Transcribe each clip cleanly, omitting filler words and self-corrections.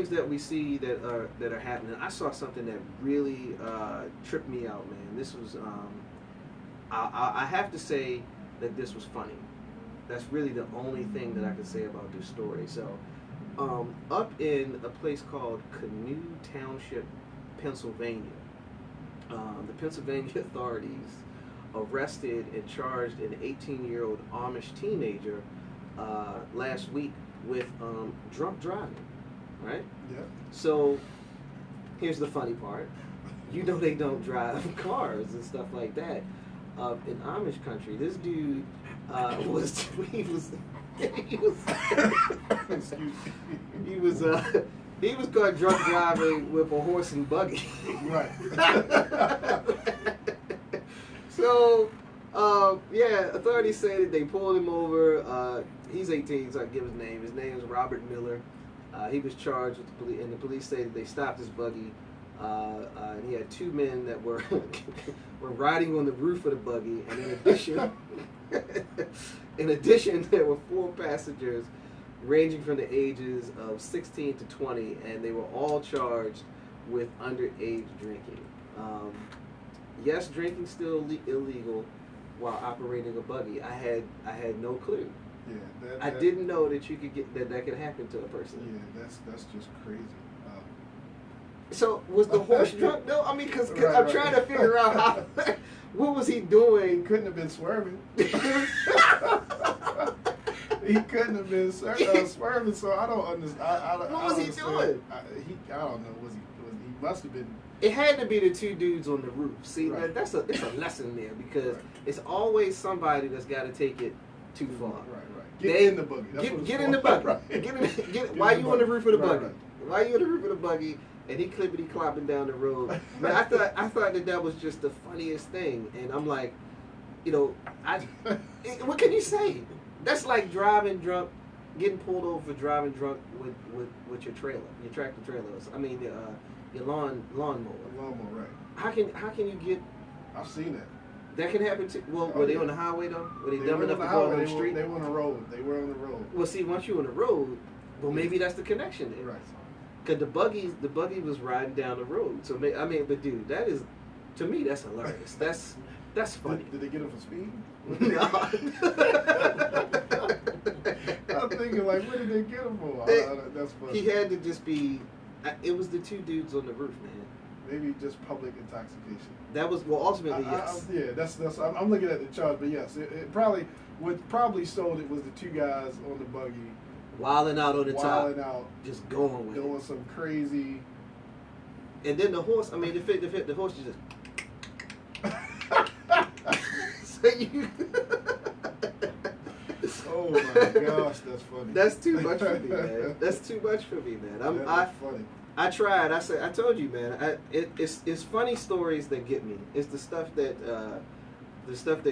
things that we see that are happening. I saw something that really tripped me out, man. This was I have to say that this was funny. That's really the only thing that I can say about this story. So, up in a place called Canoe Township, Pennsylvania, the Pennsylvania authorities arrested and charged an 18-year-old Amish teenager last week with drunk driving. Right? Yeah. So, here's the funny part. You know they don't drive cars and stuff like that. In Amish country, this dude was he was Excuse me. he was he was caught drunk driving with a horse and buggy. Right. So, yeah, authorities say that they pulled him over. He's 18, so I give his name. His name is Robert Miller. He was charged with the police, and the police say that they stopped his buggy. And he had two men that were were riding on the roof of the buggy, and in addition, there were four passengers ranging from the ages of 16 to 20, and they were all charged with underage drinking. Yes, drinking still illegal while operating a buggy. I had no clue. Yeah, I didn't know that you could get that could happen to a person. Yeah, that's just crazy. So was the horse drunk? No, I mean, because Right, I'm right. trying to figure out how. What was he doing? Couldn't have been swerving. He couldn't have been swerving. So I don't understand. What was he doing? I don't know. He must have been. It had to be the two dudes on the roof. See, Right. it's a lesson there because Right. it's always somebody that's got to take it too far. Right. Get in the buggy. That's what it's Get for. in the buggy. Right. Get why you on the roof of the Right, buggy? right. Why you on the roof of the buggy? And he clippity clopping down the road. Man, I thought that was just the funniest thing. And I'm like, what can you say? That's like driving drunk, getting pulled over for driving drunk with your trailer, your tractor trailers. I mean, your lawnmower. Lawnmower, right. How can you get? I've seen that. That can happen too. Well, were they on the highway though? Were they dumb were enough on to go on highway. the street? They were on the road. They were on the road. Well, see, once you're on the road, well, maybe that's the connection there. Right. Cause the buggy was riding down the road. So I mean, but dude, that is, to me, that's hilarious. That's funny. Did they get him for speed? No. I'm thinking like, what did they get him for? That's funny. He had to just be. It was the two dudes on the roof, man. Maybe just public intoxication. That was ultimately yes. Yeah, that's. I'm looking at the charge, but yes, it probably what probably sold it was the two guys on the buggy Wilding out on the top, out, just going with doing it. some crazy. And then the horse. I mean, the horse just. So you. Oh my gosh, that's funny. That's too much for me, man. That's too much for me, man. That's funny. I tried. I told you, man. It's funny stories that get me. It's the stuff that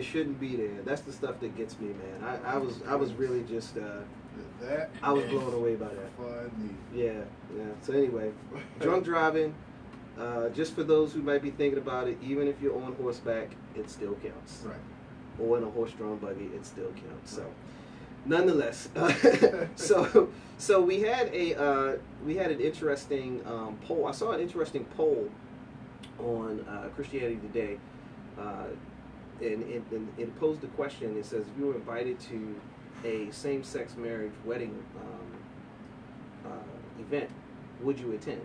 shouldn't be there. That's the stuff that gets me, man. I was really just I was blown away by that. Funny. Yeah. So anyway, drunk driving. Just for those who might be thinking about it, even if you're on horseback, it still counts. Right. Or in a horse-drawn buggy, it still counts. So, nonetheless, so we had an interesting poll. I saw an interesting poll on Christianity Today, and it posed the question. It says, if you were invited to a same-sex marriage wedding event, would you attend?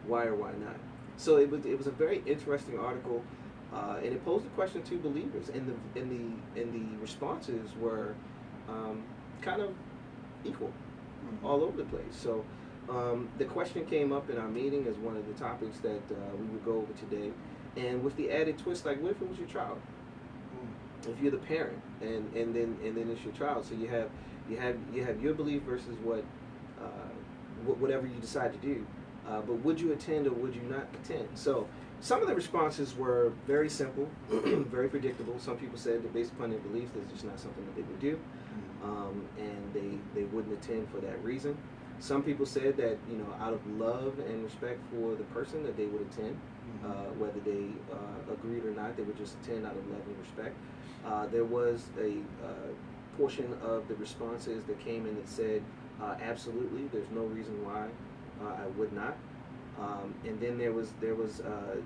Why or why not? So it was a very interesting article. And it posed a question to believers, and the responses were kind of equal all over the place. So the question came up in our meeting as one of the topics that we would go over today, and with the added twist, like, what if it was your child? If you're the parent, and then it's your child, so you have your belief versus whatever you decide to do. But would you attend or would you not attend? So some of the responses were very simple, very predictable. Some people said that based upon their beliefs, that's just not something that they would do, and they wouldn't attend for that reason. Some people said that, out of love and respect for the person, that they would attend, whether they agreed or not. They would just attend out of love and respect. There was a portion of the responses that came in that said, absolutely, there's no reason why I would not. And then there was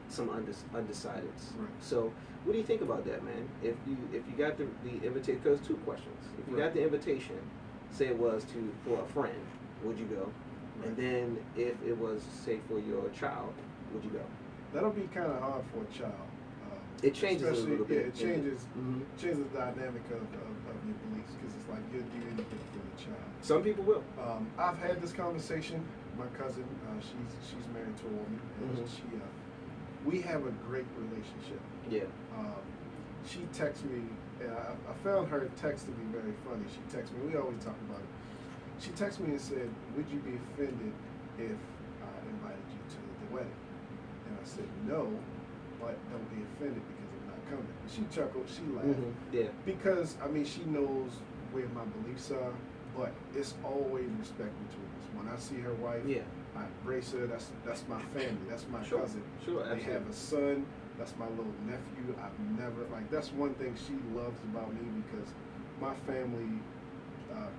some undecideds. Right. So what do you think about that, man? If you got the invitation, because 2 questions. If you Right. got the invitation, say it was for a friend, would you go? Right. And then if it was, say, for your child, would you go? That'll be kind of hard for a child. It changes a Especially, little bit. Yeah, it changes Mhm. changes the dynamic of your beliefs, because it's like you'll do anything for the child. Some people will. I've had this conversation. My cousin, she's married to a woman, and Mhm. we have a great relationship. Yeah. She texts me. I found her text to be very funny. She texts me. We always talk about it. She texted me and said, "Would you be offended if I invited you to the wedding?" And I said, "No, but don't be offended because I'm not coming." And she chuckled. She laughed. Mhm. Yeah. Because I mean, she knows where my beliefs are, but it's always respect between us. When I see her wife, Yeah. I embrace her. That's my family. That's my Sure. cousin. Sure. They Absolutely. have a son. That's my little nephew. I've never that's one thing she loves about me, because my family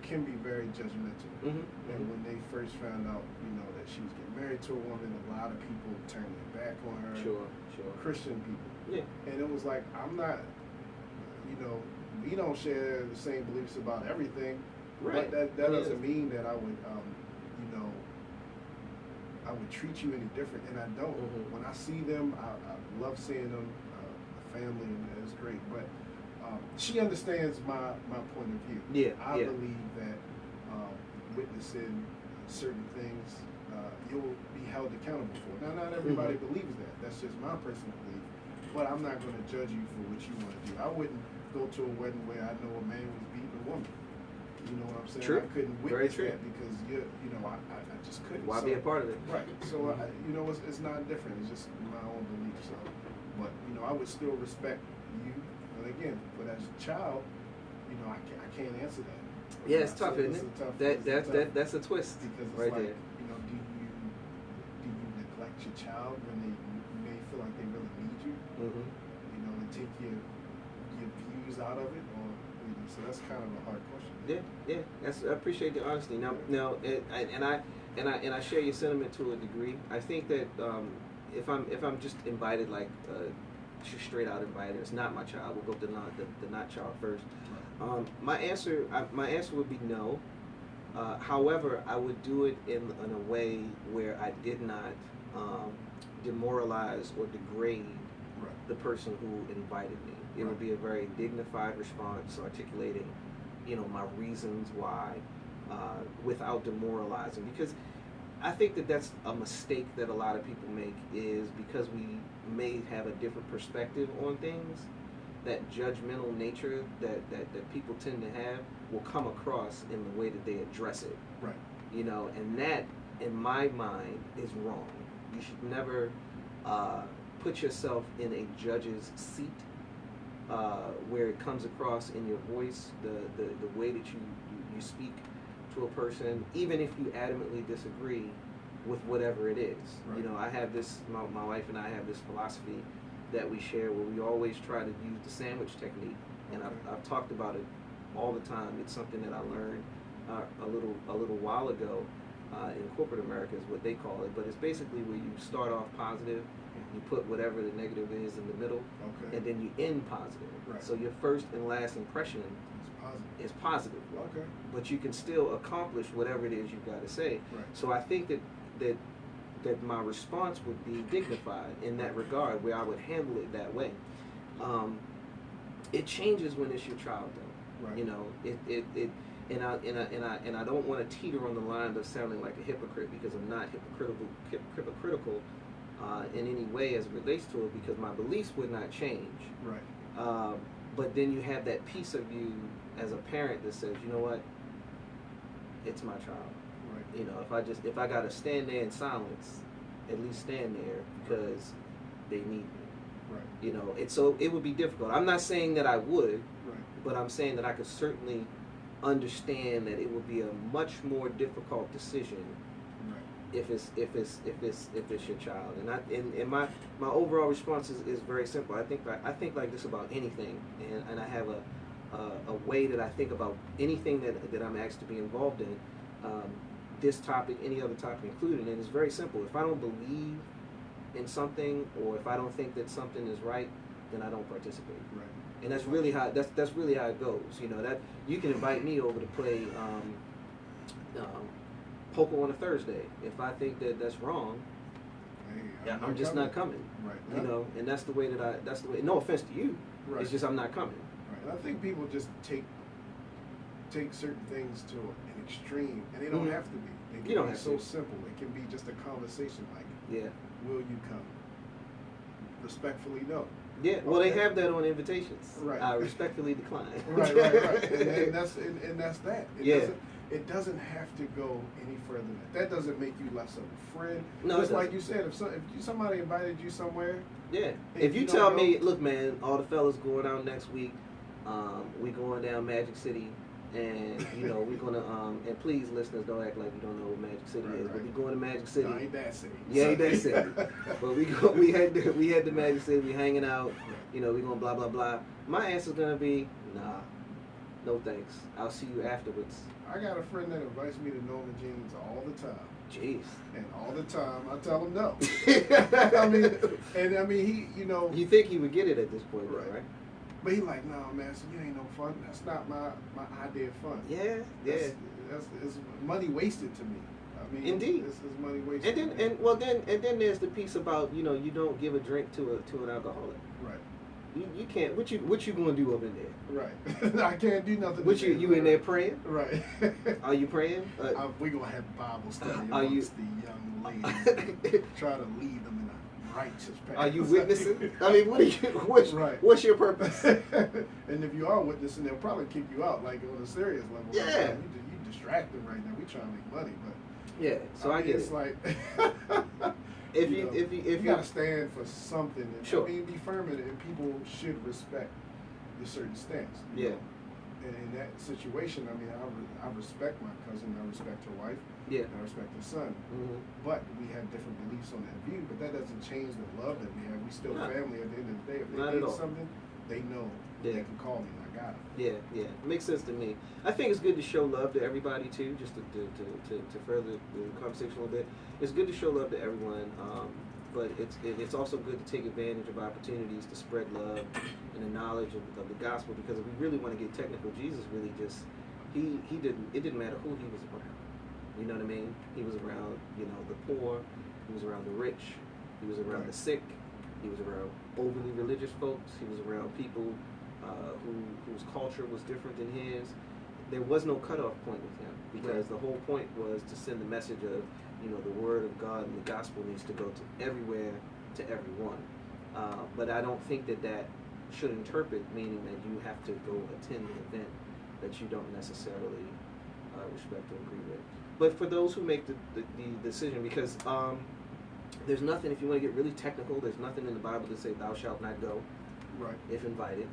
can be very judgmental. Mhm. And when they first found out, that she was getting married to a woman, a lot of people turned their back on her. Sure. Sure. Christian people. Yeah. And it was like, I'm not, we don't share the same beliefs about everything. Right. But that Yeah. doesn't mean that I would, I would treat you any different, and I don't. Mhm. When I see them, I love seeing them, the family, and it's great. But she understands my point of view. Yeah, I yeah. believe that witnessing certain things, you'll be held accountable for. Now, not everybody Mhm. believes that. That's just my personal belief. But I'm not going to judge you for what you want to do. I wouldn't go to a wedding where I know a man was beating a woman. You know what I'm saying? True. I couldn't Very witness true. that because I just couldn't. Why So- be a part of it? Right. So it's not different. It's just my own belief. So, but I would still respect you. And again, but as a child, I can't answer that. Yeah, it's tough, isn't it? It's a tough- That's a twist because it's right like, there. do you neglect your child when they may feel like they really need you? Mm-hmm. And take your views out of it, or so that's kind of a hard question. Yeah. I appreciate the honesty. Now, I share your sentiment to a degree. I think that if I'm just invited, like just straight out invited, it's not my child. We'll go to the not child first. My answer would be no. However, I would do it in a way where I did not demoralize or degrade Right. the person who invited me. It would be a very dignified response, articulating, my reasons why, without demoralizing. Because I think that that's a mistake that a lot of people make, is because we may have a different perspective on things, that judgmental nature that people tend to have will come across in the way that they address it. Right. And that, in my mind, is wrong. You should never put yourself in a judge's seat where it comes across in your voice, the way that you speak to a person, even if you adamantly disagree with whatever it is. Right. I have this, my wife and I have this philosophy that we share where we always try to use the sandwich technique, and I've talked about it all the time. It's something that I learned a little while ago in corporate America, is what they call it, but it's basically where you start off positive, you put whatever the negative is in the middle, Okay. and then you end positive. Right. So your first and last impression It's positive. is positive, Okay. but you can still accomplish whatever it is you've got to say. Right. So I think that my response would be dignified in that regard, where I would handle it that way. It changes when it's your child, though. Right. And I don't want to teeter on the line of sounding like a hypocrite, because I'm not hypocritical in any way as it relates to it, because my beliefs would not change. Right. But then you have that piece of you as a parent that says, you know what, it's my child. Right. If I gotta stand there in silence, at least stand there, because they need me. Right. So it would be difficult. I'm not saying that I would, Right. but I'm saying that I could certainly understand that it would be a much more difficult decision Right. if it's your child. And my overall response is very simple. I think like this about anything, and I have a way that I think about anything that I'm asked to be involved in. this topic, any other topic included. And it's very simple. If I don't believe in something, or if I don't think that something is right, then I don't participate. Right. And that's really how that's really how it goes. You know, that you can invite me over to play poker on a Thursday. If I think that that's wrong, Hey, I'm just not coming. Right. You know, and that's the way that that's the way. No offense to you. Right. It's just I'm not coming. Right. And I think people just take certain things to an extreme, and they don't have to be. It can You don't be have so to. simple. It can be just a conversation like, Yeah. "Will you come?" Respectfully, no. Yeah. Well, they Okay. have that on invitations. Right. I respectfully decline. Right. And that's that. It doesn't have to go any further than that. That doesn't make you less of a friend. No, Just it like doesn't. you said, if somebody invited you somewhere, Yeah. If If you you don't tell go- me, look, man, all the fellas going out next week, we going down Magic City, and you know we're gonna and please, listeners, don't act like you don't know what Magic City Right, is, but right. we going to Magic City. no, ain't that city. Yeah, ain't that city. But we had the Magic City. We hanging out. You know, we gonna blah blah blah. My answer's gonna be nah, no thanks. I'll see you afterwards. I got a friend that invites me to Norma Jean's all the time. Jeez. And all the time, I tell him no. I mean, he, you know, You think he would get it at this point, though, Right. right? but he like, no, man, so you ain't no fun. That's not my idea of fun. Yeah, That's it's money wasted to me. I mean, Indeed. it's money wasted. And then there's the piece about, you know, you don't give a drink to an alcoholic. right, You can't. What you gonna do up in there? right. I can't do nothing. What you in there praying? Right. Are you praying? We gonna have Bible study Are you- amongst the young ladies. Try to lead them in a righteous path. Are you witnessing? I mean, Right. what's your purpose? And if you are witnessing, they'll probably kick you out, like on a serious level. Like, Yeah. "Man, you distracted right now. We trying to make money, but Yeah. So I mean, get it's it. like If know, if you gotta stand for something. And, Sure. I mean, be firm in it, and people should respect your certain stance. you Yeah. know. And in that situation, I mean, I respect my cousin, I respect her wife, Yeah. and I respect her son. Mhm. But we have different beliefs on that view. But that doesn't change the love that we have. We still No. family at the end of the day. If they Not at need all. something, they know Yeah. they can call me and I got it. Yeah. Makes sense to me. I think it's good to show love to everybody too, just to further the conversation a little bit. It's good to show love to everyone, but it's also good to take advantage of opportunities to spread love and the knowledge of the gospel. Because if we really want to get technical, Jesus really just it didn't matter who he was around. You know what I mean? He was around, you know, the poor. He was around the rich. He was around Right. the sick. He was around overly religious folks. He was around people whose culture was different than his. There was no cutoff point with him, because Right. the whole point was to send the message of, you know, the word of God and the gospel needs to go to everywhere, to everyone. But I don't think that should interpret meaning that you have to go attend an event that you don't necessarily respect or agree with. But for those who make the decision, because there's nothing, if you want to get really technical, there's nothing in the Bible that say thou shalt not go Right. if invited.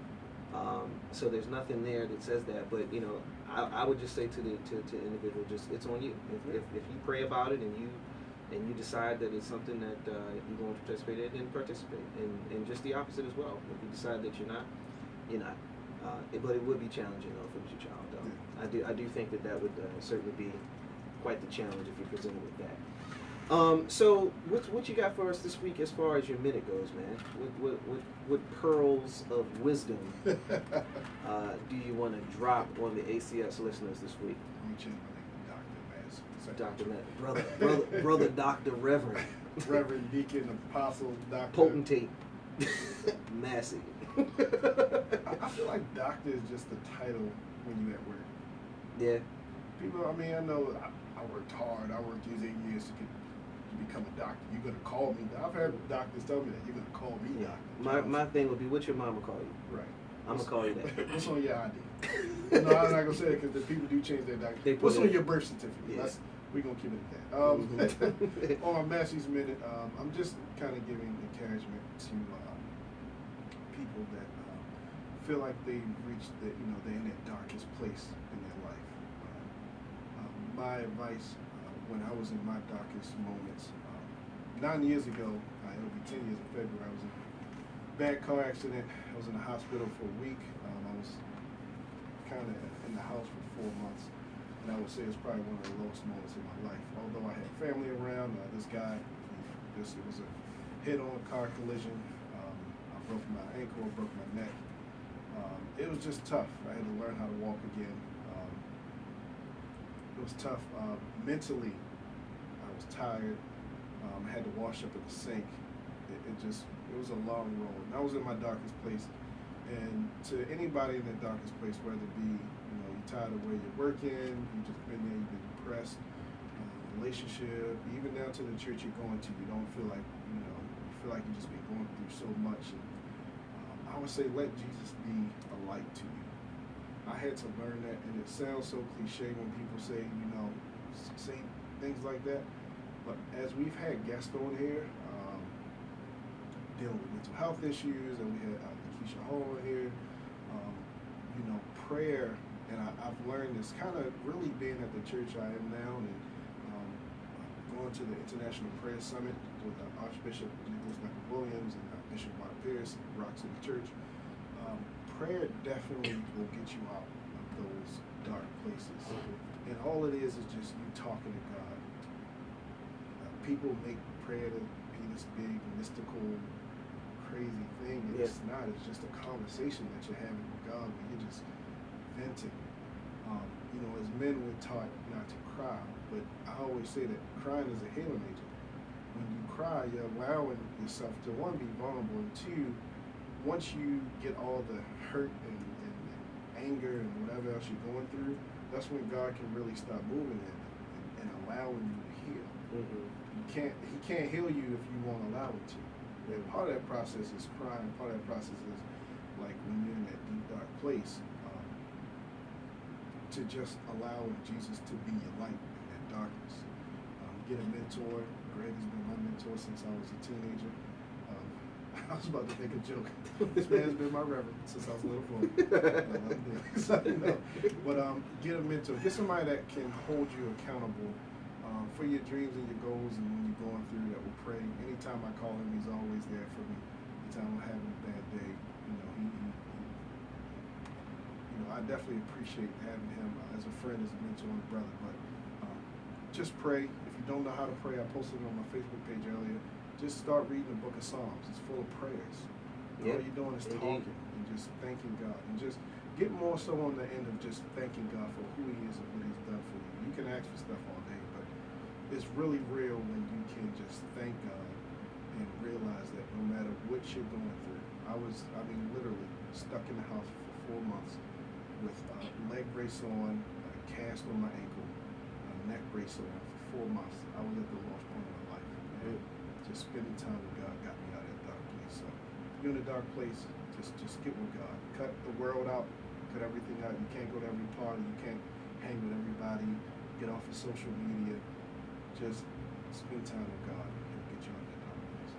So there's nothing there that says that. But you know, I would just say to the individual, just it's on you. If you pray about it and you decide that it's something that you're going to participate in, then participate. And just the opposite as well. If you decide that you're not, you're not. But it would be challenging though if it was your child. Though I do think that would certainly be quite the challenge if you're presented with that. So what you got for us this week as far as your minute goes, man? What pearls of wisdom do you want to drop on the ACS listeners this week? Let me change my name to Dr. Mass. Dr. Matt, brother, Dr. Reverend, Reverend Deacon Apostle Dr. Potentate, Massey. I feel like doctor is just a title when you're at work. Yeah, People, I mean, I know I worked hard. I worked these 8 years to become a doctor. You're going to call me. I've had doctors tell me that you're going to call me doctor. my thing would be, what your mama call you? Right. I'm gonna call you that. What's on your ID? No, I'm not gonna say it because the people do change their doctor. They put What's it on in. your birth certificate? Yeah. We're gonna keep it at that. On my Massey's Minute, I'm just kind of giving encouragement to people that feel like they've reached they're in their darkest place in their life. My advice when I was in my darkest moments, 9 years ago, it'll be 10 years in February, I was in a bad car accident. I was in the hospital for a week. I was kind of in the house for 4 months. and I would say it's probably one of the lowest moments in my life. Although I had family around, this guy, it was a head-on car collision. I broke my ankle, broke my neck. It was just tough. I had to learn how to walk again. It was tough. Mentally, I was tired. I had to wash up at the sink. It was a long road. And I was in my darkest place. And to anybody in that darkest place, whether it be, you're tired of where you're working, you've just been there, you've been depressed, relationship, even down to the church you're going to, you don't feel like, you feel like you've just been going through so much. And I would say, let Jesus be a light to you. I had to learn that, and it sounds so cliche when people say, say things like that. But as we've had guests on here, dealing with mental health issues, and we had Keisha Hall here, prayer, and I've learned this kind of really being at the church I am now, and going to the International Prayer Summit with Archbishop Nicholas Williams and Bishop Mark Pierce, Rock City Church. Prayer definitely will get you out of those dark places. And all it is just you talking to God. People make prayer to be this big, mystical, crazy thing, and it's not. It's just a conversation that you're having with God where you're just venting. As men we're taught not to cry, but I always say that crying is a healing agent. When you cry, you're allowing yourself to, one, be vulnerable, and two, once you get all the hurt and anger and whatever else you're going through, that's when God can really start moving and allowing you to heal. Mm-hmm. He can't heal you if you won't allow it to. And part of that process is crying. Part of that process is like when you're in that deep, dark place, to just allow Jesus to be your light in that darkness. Get a mentor. Greg has been my mentor since I was a teenager. I was about to make a joke. This man's been my reverend since I was a little boy. But get a mentor. Get somebody that can hold you accountable for your dreams and your goals, and when you're going through that will pray. Anytime I call him, he's always there for me. Anytime I'm having a bad day, I definitely appreciate having him as a friend, as a mentor, and a brother. But just pray. If you don't know how to pray, I posted it on my Facebook page earlier. Just start reading the book of Psalms. It's full of prayers. All you're doing is talking and just thanking God. And just get more so on the end of just thanking God for who he is and what he's done for you. You can ask for stuff all day, but it's really real when you can just thank God and realize that no matter what you're going through. Literally stuck in the house for 4 months with a leg brace on, a cast on my ankle, a neck brace on for 4 months. I was at the lowest point of my life. And just spending time with God got me out of that dark place. So if you're in a dark place, just get with God. Cut the world out, cut everything out. You can't go to every party, you can't hang with everybody, get off of social media. Just spend time with God and he'll get you out of that dark place.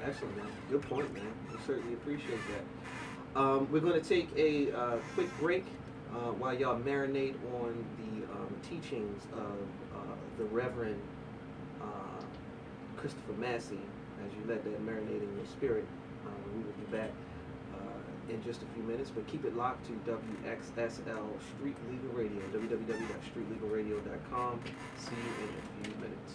Excellent, man. Good point, man. We certainly appreciate that. We're going to take a quick break while y'all marinate on the teachings of the Reverend Christopher Massey, as you let that marinate in your spirit. We will be back in just a few minutes, but keep it locked to WXSL Street Legal Radio, www.streetlegalradio.com. See you in a few minutes.